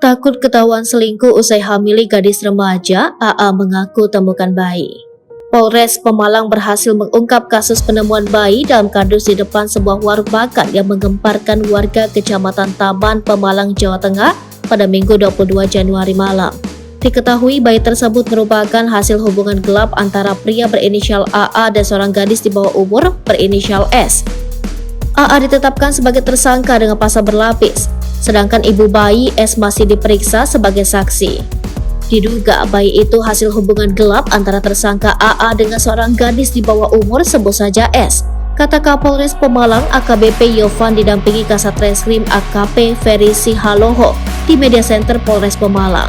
Takut ketahuan selingkuh usai hamili gadis remaja, AA mengaku temukan bayi. Polres Pemalang berhasil mengungkap kasus penemuan bayi dalam kardus di depan sebuah warung makan yang menggemparkan warga Kecamatan Taman, Pemalang, Jawa Tengah pada Minggu 22 Januari malam. Diketahui bayi tersebut merupakan hasil hubungan gelap antara pria berinisial AA dan seorang gadis di bawah umur berinisial S. AA ditetapkan sebagai tersangka dengan pasal berlapis, sedangkan ibu bayi S masih diperiksa sebagai saksi. Diduga bayi itu hasil hubungan gelap antara tersangka AA dengan seorang gadis di bawah umur, sebut saja S, kata Kapolres Pemalang AKBP Yovan didampingi Kasat Reskrim AKP Ferry Sihaloho di Media Center Polres Pemalang.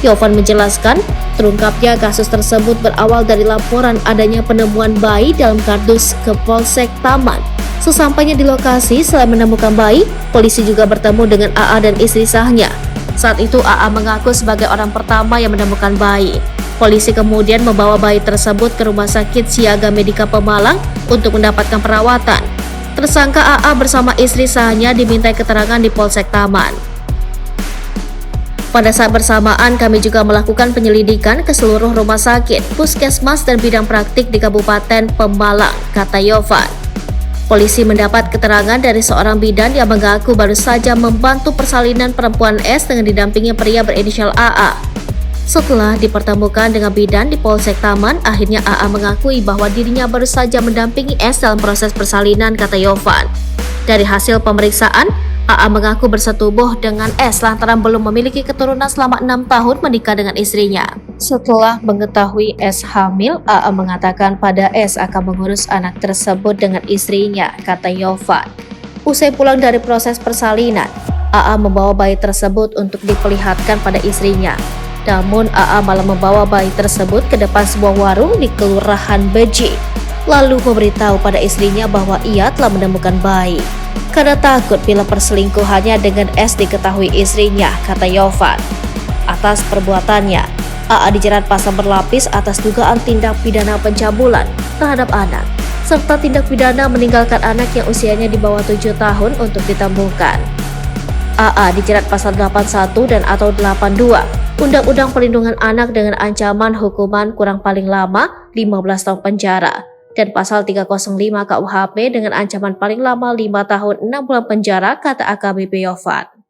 Yovan menjelaskan, terungkapnya kasus tersebut berawal dari laporan adanya penemuan bayi dalam kardus ke Polsek Taman. Sesampainya di lokasi, selain menemukan bayi, polisi juga bertemu dengan AA dan istri sahnya. Saat itu AA mengaku sebagai orang pertama yang menemukan bayi. Polisi kemudian membawa bayi tersebut ke Rumah Sakit Siaga Medika Pemalang untuk mendapatkan perawatan. Tersangka AA bersama istri sahnya dimintai keterangan di Polsek Taman. Pada saat bersamaan, kami juga melakukan penyelidikan ke seluruh rumah sakit, puskesmas, dan bidang praktik di Kabupaten Pemalang, kata Yovan. Polisi mendapat keterangan dari seorang bidan yang mengaku baru saja membantu persalinan perempuan S dengan didampingi pria berinisial AA. Setelah dipertemukan dengan bidan di Polsek Taman, akhirnya AA mengakui bahwa dirinya baru saja mendampingi S dalam proses persalinan, kata Yovan. Dari hasil pemeriksaan, AA mengaku bersetubuh dengan S lantaran belum memiliki keturunan selama 6 tahun menikah dengan istrinya. Setelah mengetahui S hamil, AA mengatakan pada S akan mengurus anak tersebut dengan istrinya, kata Yovan. Usai pulang dari proses persalinan, AA membawa bayi tersebut untuk diperlihatkan pada istrinya. Namun AA malah membawa bayi tersebut ke depan sebuah warung di Kelurahan Beji, lalu memberitahu pada istrinya bahwa ia telah menemukan bayi. Karena takut bila perselingkuhannya dengan S diketahui istrinya, kata Yovan. Atas perbuatannya, AA dijerat pasal berlapis atas dugaan tindak pidana pencabulan terhadap anak, serta tindak pidana meninggalkan anak yang usianya di bawah 7 tahun untuk ditemukan. AA dijerat pasal 81 dan atau 82 Undang-Undang Perlindungan Anak dengan ancaman hukuman kurang paling lama 15 tahun penjara, dan pasal 305 KUHP dengan ancaman paling lama 5 tahun 6 bulan penjara, kata AKBP Yovan.